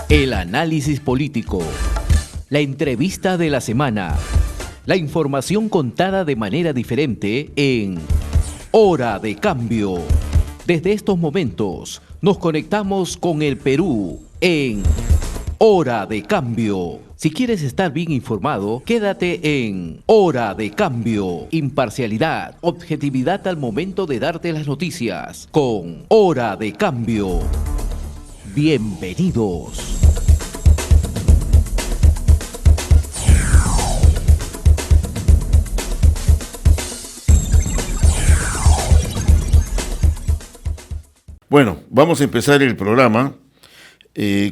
El análisis político, la entrevista de la semana, la información contada de manera diferente en Hora de Cambio. Desde estos momentos nos conectamos con el Perú en Hora de Cambio. Si quieres estar bien informado, quédate en Hora de Cambio. Imparcialidad, objetividad al momento de darte las noticias con Hora de Cambio. Bienvenidos. Bueno, vamos a empezar el programa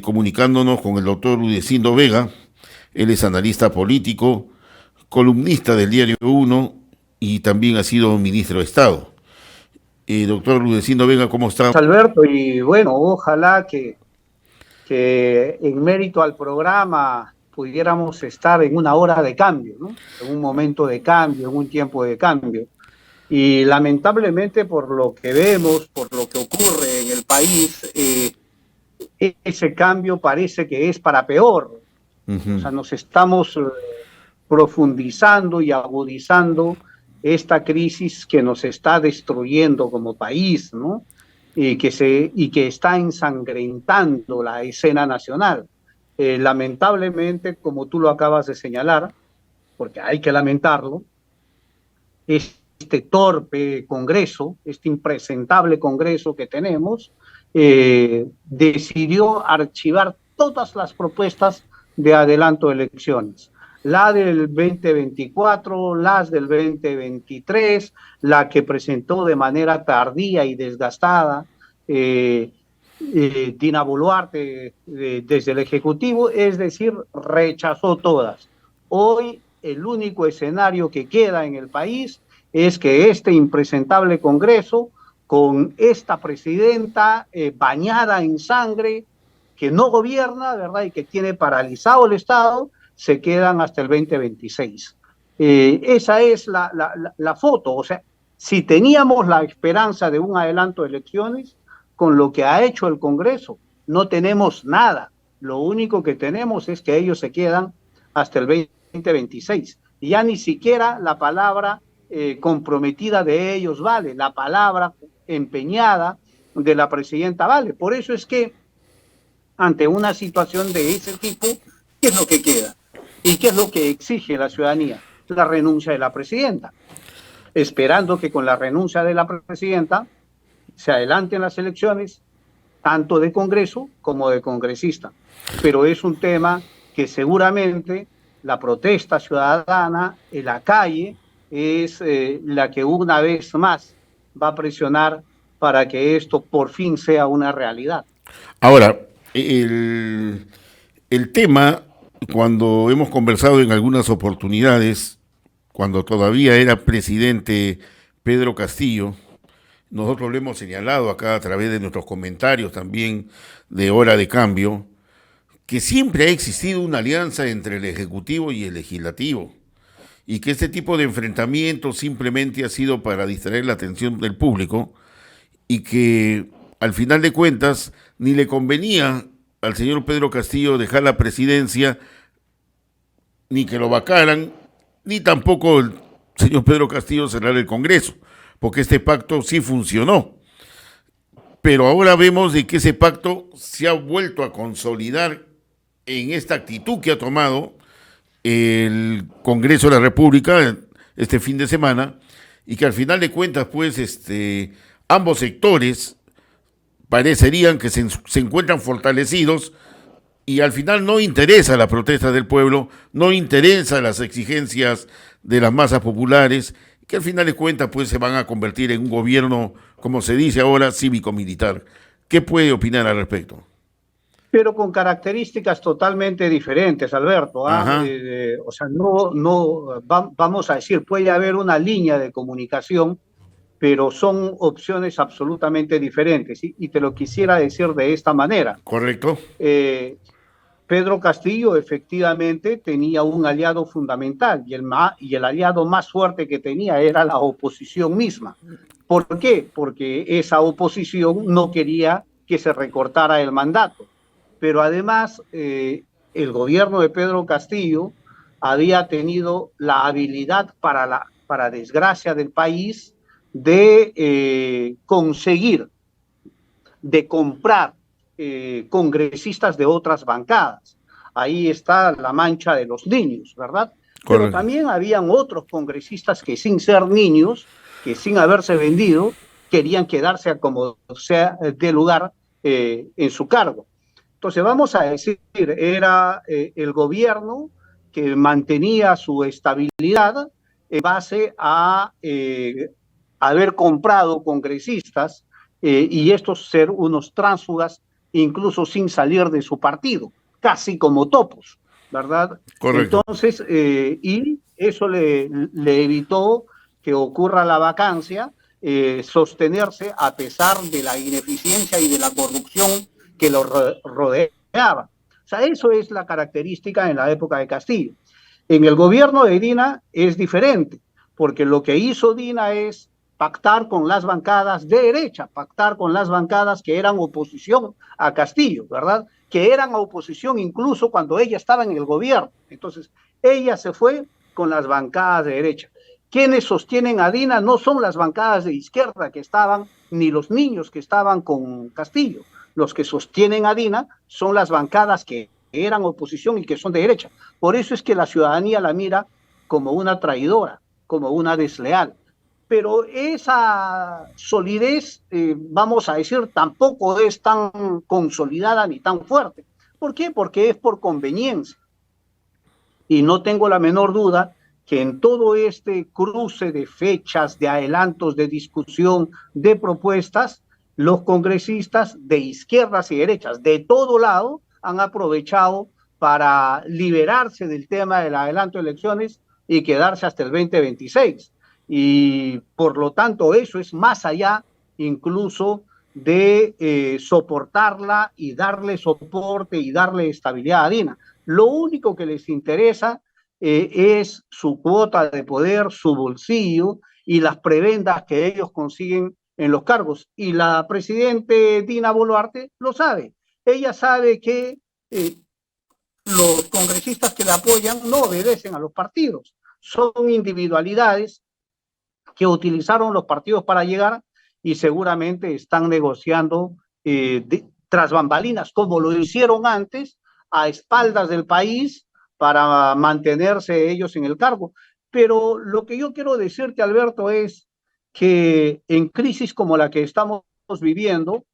comunicándonos con el doctor Rudecindo Vega. Él es analista político, columnista del Diario Uno y también ha sido ministro de Estado. Doctor Rudecindo Vega, ¿cómo está? Alberto, y bueno, ojalá que en mérito al programa pudiéramos estar en una hora de cambio, ¿no? En un momento de cambio, en un tiempo de cambio. Y lamentablemente por lo que vemos, por lo que ocurre en el país, ese cambio parece que es para peor. O sea, nos estamos profundizando y agudizando esta crisis que nos está destruyendo como país, ¿no? Y que está ensangrentando la escena nacional. Lamentablemente, como tú lo acabas de señalar, porque hay que lamentarlo, este torpe Congreso, este impresentable Congreso que tenemos, decidió archivar todas las propuestas de adelanto de elecciones. La del 2024, las del 2023, la que presentó de manera tardía y desgastada Dina Boluarte desde el Ejecutivo, es decir, rechazó todas. Hoy el único escenario que queda en el país es que este impresentable Congreso, con esta presidenta bañada en sangre, que no gobierna, ¿verdad? Y que tiene paralizado el Estado, se quedan hasta el 2026. Esa es la foto. O sea, si teníamos la esperanza de un adelanto de elecciones, con lo que ha hecho el Congreso, no tenemos nada. Lo único que tenemos es que ellos se quedan hasta el 2026. Y ya ni siquiera la palabra comprometida de ellos vale, la palabra empeñada de la presidenta vale. Por eso es que ante una situación de ese tipo, ¿qué es lo que queda? ¿Y qué es lo que exige la ciudadanía? La renuncia de la presidenta, esperando que con la renuncia de la presidenta se adelanten las elecciones, tanto de Congreso como de congresista. Pero es un tema que seguramente la protesta ciudadana en la calle es la que una vez más va a presionar para que esto por fin sea una realidad. Ahora, el tema, cuando hemos conversado en algunas oportunidades, cuando todavía era presidente Pedro Castillo, nosotros lo hemos señalado acá a través de nuestros comentarios también de Hora de Cambio, que siempre ha existido una alianza entre el Ejecutivo y el Legislativo, y que este tipo de enfrentamiento simplemente ha sido para distraer la atención del público, y que al final de cuentas ni le convenía al señor Pedro Castillo dejar la presidencia, ni que lo vacaran, ni tampoco el señor Pedro Castillo cerrar el Congreso, porque este pacto sí funcionó. Pero ahora vemos de que ese pacto se ha vuelto a consolidar en esta actitud que ha tomado el Congreso de la República este fin de semana, y que al final de cuentas, pues, ambos sectores parecerían que se encuentran fortalecidos, y al final no interesa la protesta del pueblo, no interesa las exigencias de las masas populares, que al final de cuentas pues se van a convertir en un gobierno, como se dice ahora, cívico-militar. ¿Qué puede opinar al respecto? Pero con características totalmente diferentes, Alberto. O sea, vamos a decir, puede haber una línea de comunicación, pero son opciones absolutamente diferentes. Y te lo quisiera decir de esta manera. Correcto. Pedro Castillo efectivamente tenía un aliado fundamental, y el aliado más fuerte que tenía era la oposición misma. ¿Por qué? Porque esa oposición no quería que se recortara el mandato. pero además el gobierno de Pedro Castillo había tenido la habilidad para desgracia del país de conseguir, de comprar congresistas de otras bancadas. Ahí está la mancha de los niños, ¿verdad? Correcto. Pero también habían otros congresistas que sin ser niños, que sin haberse vendido, querían quedarse a como sea de lugar en su cargo. Entonces vamos a decir, era el gobierno que mantenía su estabilidad en base a haber comprado congresistas y estos ser unos tránsfugas incluso sin salir de su partido, casi como topos, ¿verdad? Correcto. Entonces, y eso le evitó que ocurra la vacancia, sostenerse a pesar de la ineficiencia y de la corrupción que lo rodeaba. O sea, eso es la característica en la época de Castillo. En el gobierno de Dina es diferente, porque lo que hizo Dina es pactar con las bancadas de derecha, pactar con las bancadas que eran oposición a Castillo, ¿verdad? Que eran oposición incluso cuando ella estaba en el gobierno. Entonces, ella se fue con las bancadas de derecha. Quienes sostienen a Dina no son las bancadas de izquierda que estaban, ni los niños que estaban con Castillo. Los que sostienen a Dina son las bancadas que eran oposición y que son de derecha. Por eso es que la ciudadanía la mira como una traidora, como una desleal. Pero esa solidez, vamos a decir, tampoco es tan consolidada ni tan fuerte. ¿Por qué? Porque es por conveniencia. Y no tengo la menor duda que en todo este cruce de fechas, de adelantos, de discusión, de propuestas, los congresistas de izquierdas y derechas, de todo lado, han aprovechado para liberarse del tema del adelanto de elecciones y quedarse hasta el 2026. Y por lo tanto eso es más allá incluso de soportarla y darle soporte y darle estabilidad a Dina. Lo único que les interesa es su cuota de poder, su bolsillo y las prebendas que ellos consiguen en los cargos. Y la presidente Dina Boluarte lo sabe. Ella sabe que los congresistas que la apoyan no obedecen a los partidos, son individualidades que utilizaron los partidos para llegar y seguramente están negociando tras bambalinas, como lo hicieron antes, a espaldas del país para mantenerse ellos en el cargo. Pero lo que yo quiero decirte, Alberto, es que en crisis como la que estamos viviendo,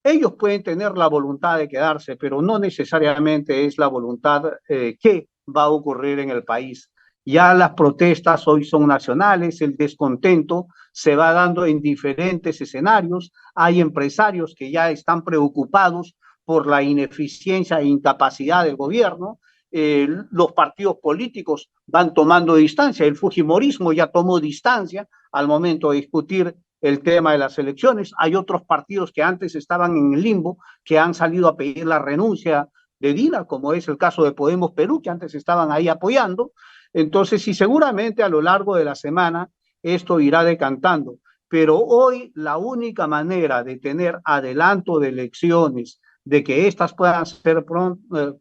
ellos pueden tener la voluntad de quedarse, pero no necesariamente es la voluntad que va a ocurrir en el país. Ya las protestas hoy son nacionales, el descontento se va dando en diferentes escenarios. Hay empresarios que ya están preocupados por la ineficiencia e incapacidad del gobierno. Los partidos políticos van tomando distancia. El fujimorismo ya tomó distancia al momento de discutir el tema de las elecciones. Hay otros partidos que antes estaban en el limbo, que han salido a pedir la renuncia de Dina, como es el caso de Podemos Perú, que antes estaban ahí apoyando. Entonces, sí, seguramente a lo largo de la semana esto irá decantando, pero hoy la única manera de tener adelanto de elecciones, de que éstas puedan ser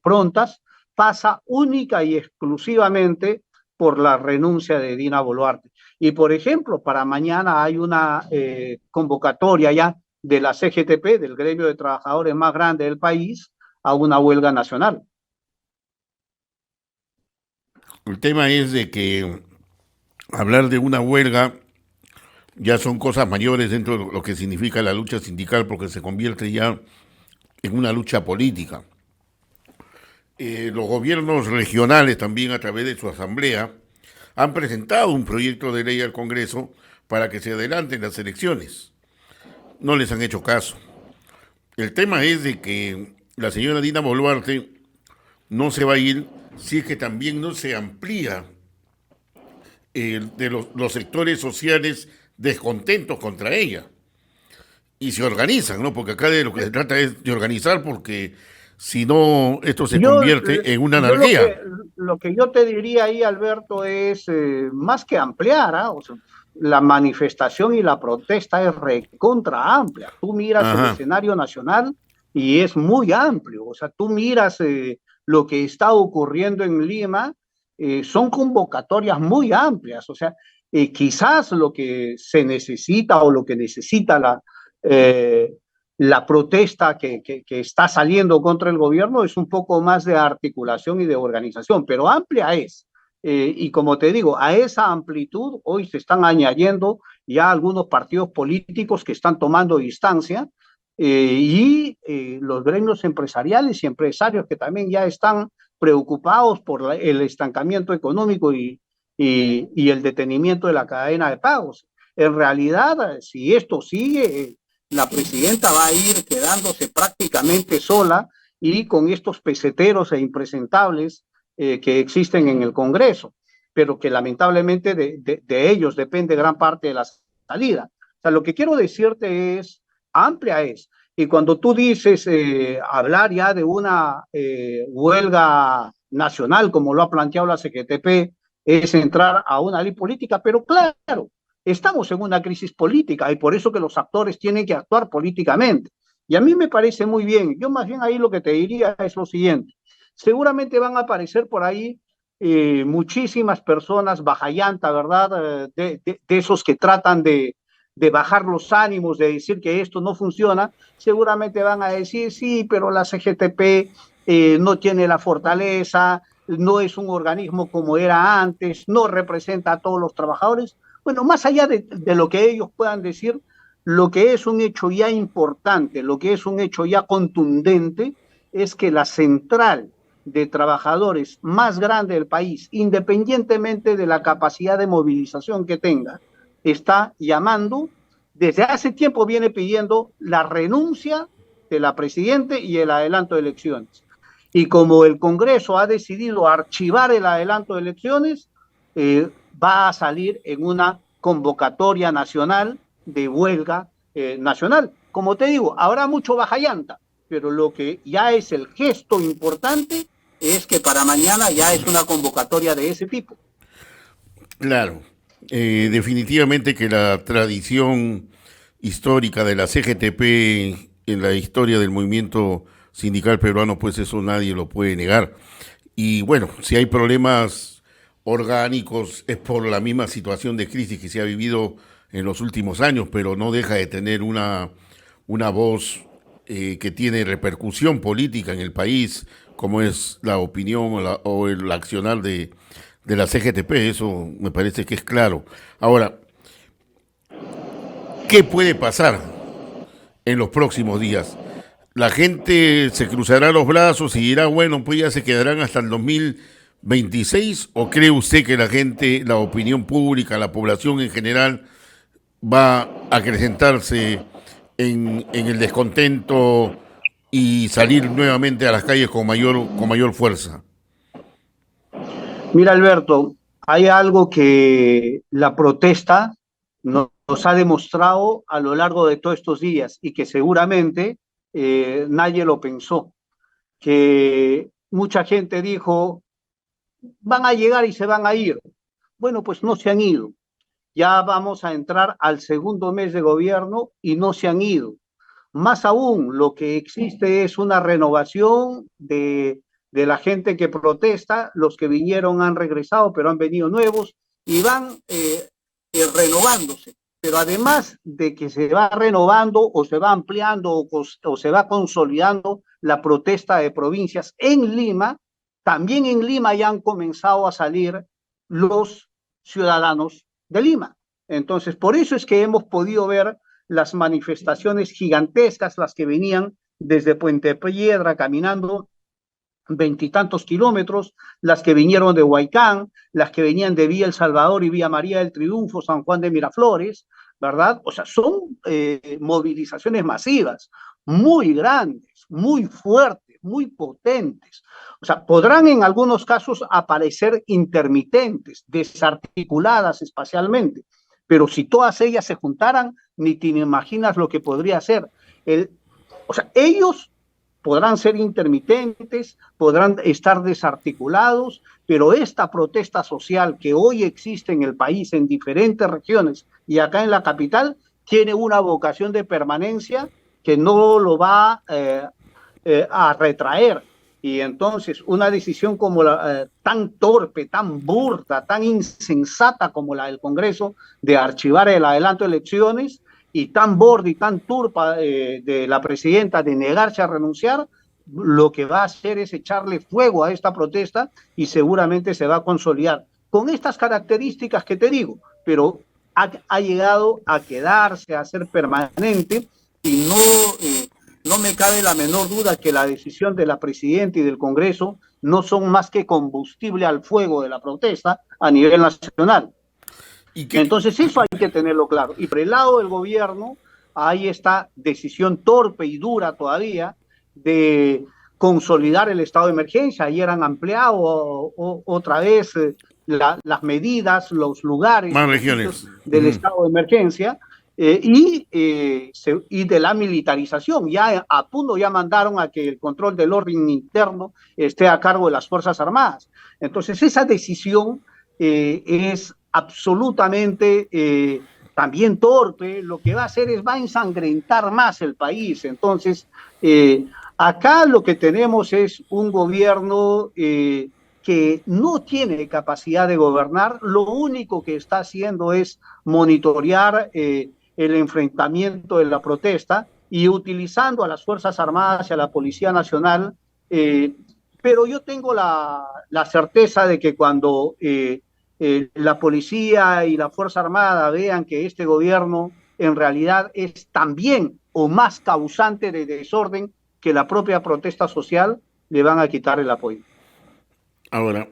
prontas, pasa única y exclusivamente por la renuncia de Dina Boluarte. Y, por ejemplo, para mañana hay una convocatoria ya de la CGTP, del gremio de trabajadores más grande del país, a una huelga nacional. El tema es de que hablar de una huelga ya son cosas mayores dentro de lo que significa la lucha sindical, porque se convierte ya en una lucha política. Los gobiernos regionales también, a través de su asamblea, han presentado un proyecto de ley al Congreso para que se adelanten las elecciones. No les han hecho caso. El tema es de que la señora Dina Boluarte no se va a ir si es que también no se amplía de los sectores sociales descontentos contra ella. Y se organizan, ¿no? Porque acá de lo que se trata es de organizar, porque si no, esto se convierte en una anarquía. Lo que yo te diría ahí, Alberto, es más que ampliar, ¿eh? O sea, la manifestación y la protesta es recontra amplia. Tú miras el escenario nacional y es muy amplio. O sea, tú miras lo que está ocurriendo en Lima, son convocatorias muy amplias. O sea, quizás lo que se necesita o lo que necesita la protesta que está saliendo contra el gobierno es un poco más de articulación y de organización, pero amplia es. Y como te digo, a esa amplitud hoy se están añadiendo ya algunos partidos políticos que están tomando distancia los gremios empresariales y empresarios que también ya están preocupados por el estancamiento económico y el detenimiento de la cadena de pagos. En realidad, si esto sigue, la presidenta va a ir quedándose prácticamente sola y con estos peseteros e impresentables que existen en el Congreso, pero que lamentablemente de ellos depende gran parte de la salida. O sea, lo que quiero decirte es, amplia es, y cuando tú dices hablar ya de una huelga nacional, como lo ha planteado la CGTP, es entrar a una ley política, pero claro, estamos en una crisis política y por eso que los actores tienen que actuar políticamente. Y a mí me parece muy bien. Yo más bien ahí lo que te diría es lo siguiente. Seguramente van a aparecer por ahí muchísimas personas baja llanta, ¿verdad? De esos que tratan de bajar los ánimos, de decir que esto no funciona, seguramente van a decir, sí, pero la CGTP no tiene la fortaleza, no es un organismo como era antes, no representa a todos los trabajadores. Bueno, más allá de lo que ellos puedan decir, lo que es un hecho ya importante, lo que es un hecho ya contundente, es que la central de trabajadores más grande del país, independientemente de la capacidad de movilización que tenga, está llamando, desde hace tiempo viene pidiendo la renuncia de la presidenta y el adelanto de elecciones. Y como el Congreso ha decidido archivar el adelanto de elecciones, va a salir en una convocatoria nacional de huelga nacional. Como te digo, habrá mucho baja llanta, pero lo que ya es el gesto importante es que para mañana ya es una convocatoria de ese tipo. Claro, definitivamente que la tradición histórica de la CGTP en la historia del movimiento sindical peruano, pues eso nadie lo puede negar. Y bueno, si hay problemas orgánicos es por la misma situación de crisis que se ha vivido en los últimos años, pero no deja de tener una voz que tiene repercusión política en el país, como es la opinión o el accionar de la CGTP, eso me parece que es claro. Ahora, ¿qué puede pasar en los próximos días? La gente se cruzará los brazos y dirá, bueno, pues ya se quedarán hasta el 2026, ¿o cree usted que la gente, la opinión pública, la población en general va a acrecentarse en el descontento y salir nuevamente a las calles con mayor fuerza? Mira, Alberto, hay algo que la protesta nos ha demostrado a lo largo de todos estos días y que seguramente nadie lo pensó, que mucha gente dijo, van a llegar y se van a ir. Bueno, pues no se han ido. Ya vamos a entrar al segundo mes de gobierno y no se han ido. Más aún, lo que existe es una renovación de la gente que protesta, los que vinieron han regresado, pero han venido nuevos y van renovándose. Pero además de que se va renovando o se va ampliando o se va consolidando la protesta de provincias en Lima, también en Lima ya han comenzado a salir los ciudadanos de Lima. Entonces, por eso es que hemos podido ver las manifestaciones gigantescas, las que venían desde Puente Piedra caminando veintitantos kilómetros, las que vinieron de Huaycán, las que venían de Villa El Salvador y Villa María del Triunfo, San Juan de Miraflores, ¿verdad? O sea, son movilizaciones masivas, muy grandes, muy fuertes, muy potentes. O sea, podrán en algunos casos aparecer intermitentes, desarticuladas espacialmente, pero si todas ellas se juntaran, ni te imaginas lo que podría ser. O sea, ellos podrán ser intermitentes, podrán estar desarticulados, pero esta protesta social que hoy existe en el país, en diferentes regiones y acá en la capital, tiene una vocación de permanencia que no lo va a retraer. Y entonces una decisión como tan torpe, tan burda, tan insensata como la del Congreso de archivar el adelanto de elecciones, y tan borde y tan turpa de la presidenta de negarse a renunciar, lo que va a hacer es echarle fuego a esta protesta y seguramente se va a consolidar con estas características que te digo, pero ha llegado a quedarse, a ser permanente, y no me cabe la menor duda que la decisión de la presidenta y del Congreso no son más que combustible al fuego de la protesta a nivel nacional. Entonces eso hay que tenerlo claro. Y por el lado del gobierno hay esta decisión torpe y dura todavía de consolidar el estado de emergencia. Ayer han ampliado otra vez las medidas, los lugares del estado de emergencia, y de la militarización. Ya a punto ya mandaron a que el control del orden interno esté a cargo de las Fuerzas Armadas. Entonces esa decisión es absolutamente también torpe. Lo que va a hacer va a ensangrentar más el país. Entonces acá lo que tenemos es un gobierno que no tiene capacidad de gobernar. Lo único que está haciendo es monitorear el enfrentamiento de la protesta y utilizando a las Fuerzas Armadas y a la Policía Nacional, pero yo tengo la certeza de que cuando la policía y la Fuerza Armada vean que este gobierno en realidad es también o más causante de desorden que la propia protesta social, le van a quitar el apoyo. Ahora,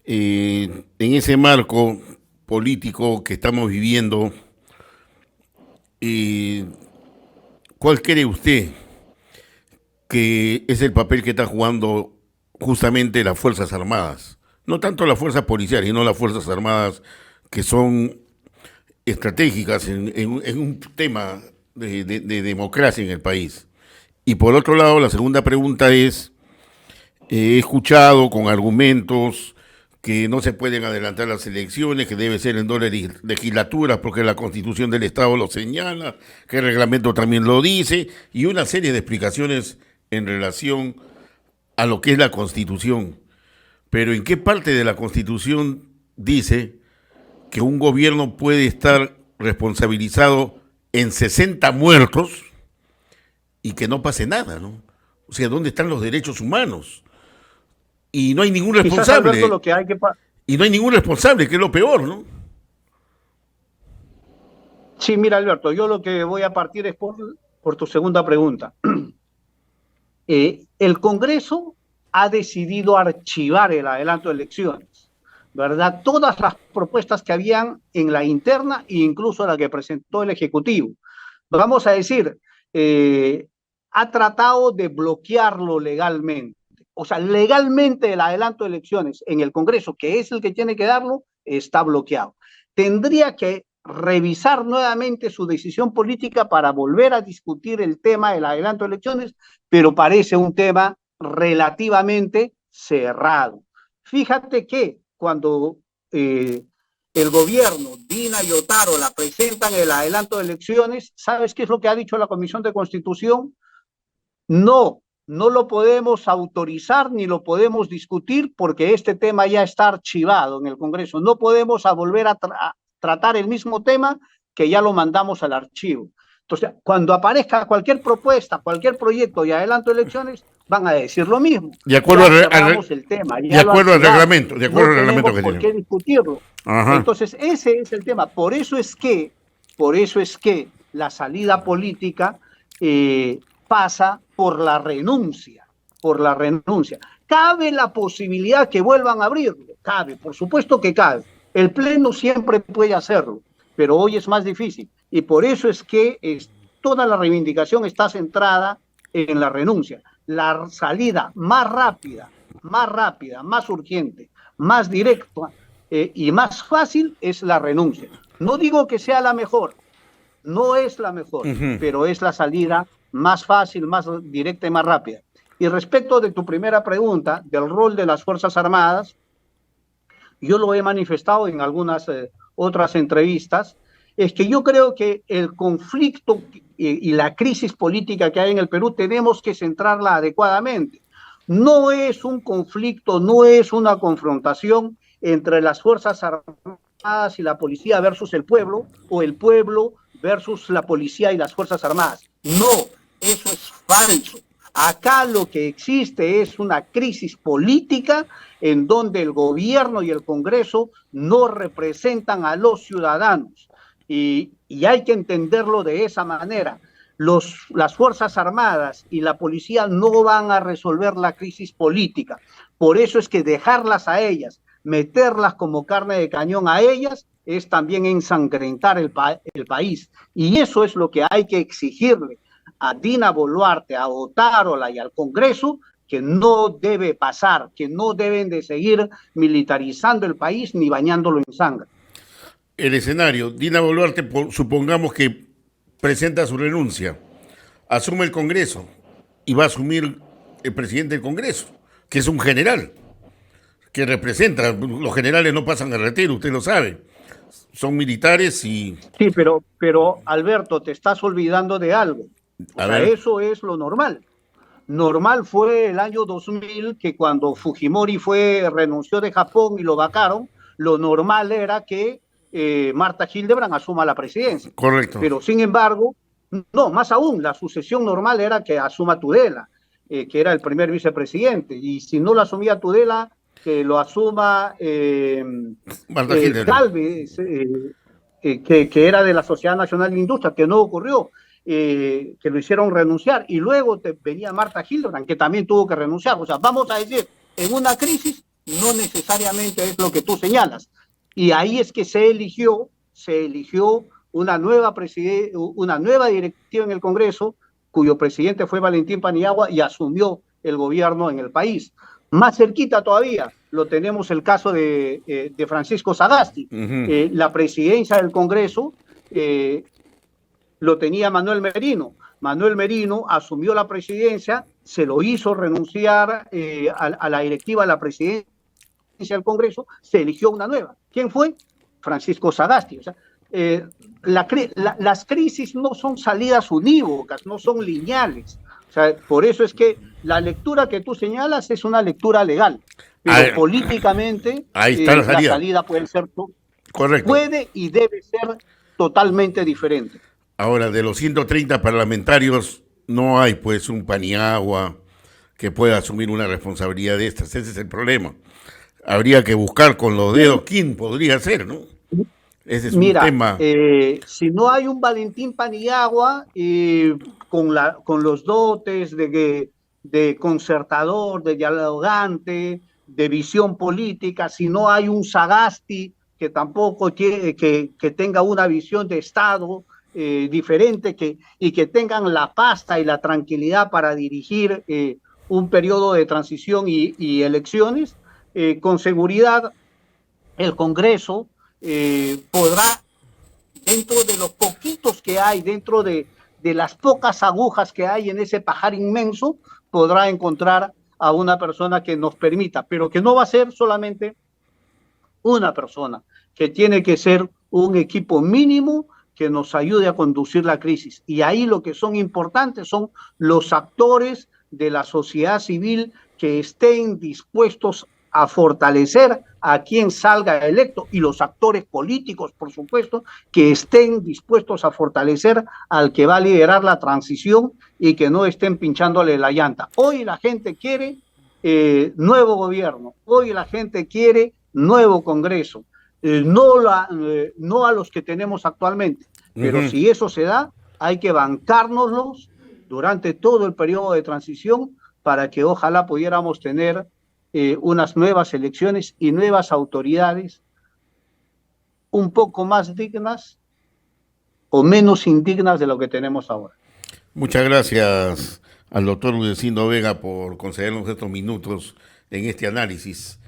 en ese marco político que estamos viviendo, ¿cuál cree usted que es el papel que está jugando justamente las Fuerzas Armadas? No tanto las fuerzas policiales, sino las Fuerzas Armadas, que son estratégicas en un tema de democracia en el país. Y por otro lado, la segunda pregunta es, he escuchado con argumentos que no se pueden adelantar las elecciones, que debe ser en 2 legislaturas porque la Constitución del Estado lo señala, que el reglamento también lo dice, y una serie de explicaciones en relación a lo que es la Constitución. Pero ¿en qué parte de la Constitución dice que un gobierno puede estar responsabilizado en 60 muertos y que no pase nada, ¿no? O sea, ¿dónde están los derechos humanos? Y no hay ningún responsable. Alberto, lo que hay que y no hay ningún responsable, que es lo peor, ¿no? Sí, mira, Alberto, yo lo que voy a partir es por tu segunda pregunta. El Congreso ha decidido archivar el adelanto de elecciones, ¿verdad? Todas las propuestas que habían en la interna e incluso la que presentó el Ejecutivo. Vamos a decir, ha tratado de bloquearlo legalmente. O sea, legalmente el adelanto de elecciones en el Congreso, que es el que tiene que darlo, está bloqueado. Tendría que revisar nuevamente su decisión política para volver a discutir el tema del adelanto de elecciones, pero parece un tema relativamente cerrado. Fíjate que cuando el gobierno, Dina y Otaro, la presentan el adelanto de elecciones, ¿sabes qué es lo que ha dicho la Comisión de Constitución? No lo podemos autorizar ni lo podemos discutir porque este tema ya está archivado en el Congreso. No podemos volver a tratar el mismo tema que ya lo mandamos al archivo. Entonces, cuando aparezca cualquier propuesta, cualquier proyecto y adelanto de elecciones, van a decir lo mismo. De acuerdo al reglamento. De acuerdo al reglamento que tenemos. ¿Por qué discutirlo? Ajá. Entonces, ese es el tema. Por eso es que la salida política pasa por la renuncia. ¿Cabe la posibilidad que vuelvan a abrirlo? Cabe, por supuesto que cabe. El Pleno siempre puede hacerlo, pero hoy es más difícil. Y por eso es que toda la reivindicación está centrada en la renuncia. La salida más rápida, más urgente, más directa y más fácil es la renuncia. No digo que sea la mejor, no es la mejor, pero es la salida más fácil, más directa y más rápida. Y respecto de tu primera pregunta, del rol de las Fuerzas Armadas, yo lo he manifestado en algunas otras entrevistas. es que yo creo que el conflicto y la crisis política que hay en el Perú tenemos que centrarla adecuadamente. No es un conflicto, no es una confrontación entre las Fuerzas Armadas y la policía versus el pueblo, o el pueblo versus la policía y las Fuerzas Armadas. No, eso es falso. Acá lo que existe es una crisis política en donde el gobierno y el Congreso no representan a los ciudadanos. Y hay que entenderlo de esa manera. Las Fuerzas Armadas y la policía no van a resolver la crisis política. Por eso es que dejarlas a ellas, meterlas como carne de cañón a ellas, es también ensangrentar el país. Y eso es lo que hay que exigirle a Dina Boluarte, a Otárola y al Congreso, que no debe pasar, que no deben de seguir militarizando el país ni bañándolo en sangre. El escenario, Dina Boluarte, supongamos que presenta su renuncia, asume el Congreso y va a asumir el presidente del Congreso, que es un general, que representa, los generales no pasan al retiro, usted lo sabe, son militares y... Sí, pero Alberto, te estás olvidando de algo. O sea, eso es lo normal. Normal fue el año 2000, que cuando Fujimori renunció de Japón y lo vacaron, lo normal era que Marta Hildebrand asuma la presidencia. Correcto. Pero sin embargo, no, más aún, la sucesión normal era que asuma Tudela, que era el primer vicepresidente, y si no lo asumía Tudela, que lo asuma Galvez, que era de la Sociedad Nacional de Industria, que no ocurrió. Que lo hicieron renunciar, y luego venía Marta Hildebrand, que también tuvo que renunciar. O sea, vamos a decir, en una crisis no necesariamente es lo que tú señalas, y ahí es que se eligió una nueva directiva en el Congreso, cuyo presidente fue Valentín Paniagua, y asumió el gobierno en el país. Más cerquita todavía lo tenemos el caso de Francisco Sagasti. La presidencia del Congreso lo tenía Manuel Merino. Manuel Merino asumió la presidencia, se lo hizo renunciar a la directiva de la presidencia del Congreso, se eligió una nueva. ¿Quién fue? Francisco Sagasti. O sea, las crisis no son salidas unívocas, no son lineales. O sea, por eso es que la lectura que tú señalas es una lectura legal, pero políticamente ahí está la salida puede ser, correcto, puede y debe ser totalmente diferente. Ahora, de los 130 parlamentarios, no hay pues un Paniagua que pueda asumir una responsabilidad de estas. Ese es el problema. Habría que buscar con los dedos quién podría ser, ¿no? Ese es un tema. Si no hay un Valentín Paniagua con los dotes de concertador, de dialogante, de visión política, si no hay un Sagasti que tampoco quiere, que tenga una visión de Estado diferente, y que tengan la pasta y la tranquilidad para dirigir un periodo de transición y elecciones, con seguridad el Congreso podrá, dentro de los poquitos que hay, dentro de las pocas agujas que hay en ese pajar inmenso, podrá encontrar a una persona que nos permita, pero que no va a ser solamente una persona, que tiene que ser un equipo mínimo que nos ayude a conducir la crisis. Y ahí lo que son importantes son los actores de la sociedad civil que estén dispuestos a fortalecer a quien salga electo, y los actores políticos, por supuesto, que estén dispuestos a fortalecer al que va a liderar la transición y que no estén pinchándole la llanta. Hoy la gente quiere nuevo gobierno, hoy la gente quiere nuevo Congreso. No a los que tenemos actualmente, pero si eso se da, hay que bancárnoslos durante todo el periodo de transición para que ojalá pudiéramos tener unas nuevas elecciones y nuevas autoridades un poco más dignas o menos indignas de lo que tenemos ahora. Muchas gracias al doctor Rudecindo Vega por concedernos estos minutos en este análisis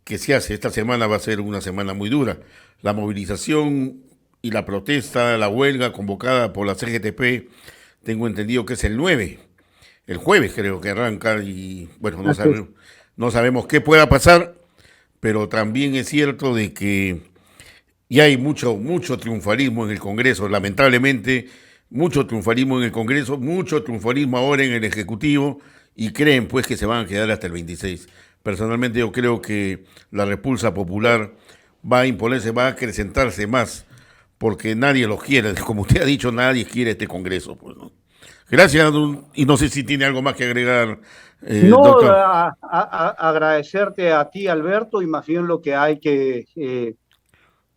que se hace. Esta semana va a ser una semana muy dura. La movilización y la protesta, la huelga convocada por la CGTP, tengo entendido que es el 9, el jueves creo que arranca, y bueno, no sabemos qué pueda pasar, pero también es cierto de que y hay mucho triunfalismo en el Congreso, lamentablemente, mucho triunfalismo en el Congreso, mucho triunfalismo ahora en el Ejecutivo, y creen pues que se van a quedar hasta el 26. Personalmente yo creo que la repulsa popular va a imponerse, va a acrecentarse más, porque nadie los quiere, como usted ha dicho, nadie quiere este Congreso, pues, ¿no? Gracias, y no sé si tiene algo más que agregar, No, doctor. agradecerte a ti, Alberto, y más bien lo que hay que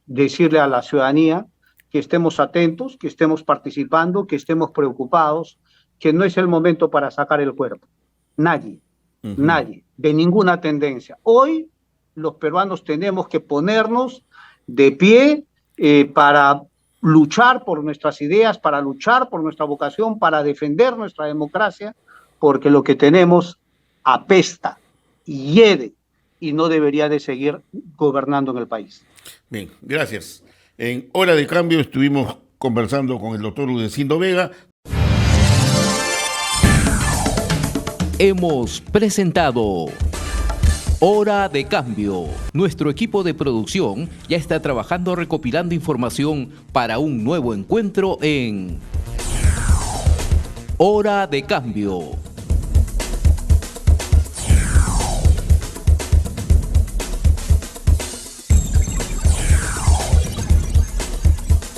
decirle a la ciudadanía, que estemos atentos, que estemos participando, que estemos preocupados, que no es el momento para sacar el cuerpo. Nadie, Ujú. nadie, de ninguna tendencia. Hoy los peruanos tenemos que ponernos de pie para luchar por nuestras ideas, para luchar por nuestra vocación, para defender nuestra democracia, porque lo que tenemos apesta y hiede y no debería de seguir gobernando en el país. Bien, gracias. En Hora de Cambio estuvimos conversando con el doctor Udecindo Vega. Hemos presentado Hora de Cambio. Nuestro equipo de producción ya está trabajando recopilando información para un nuevo encuentro en Hora de Cambio.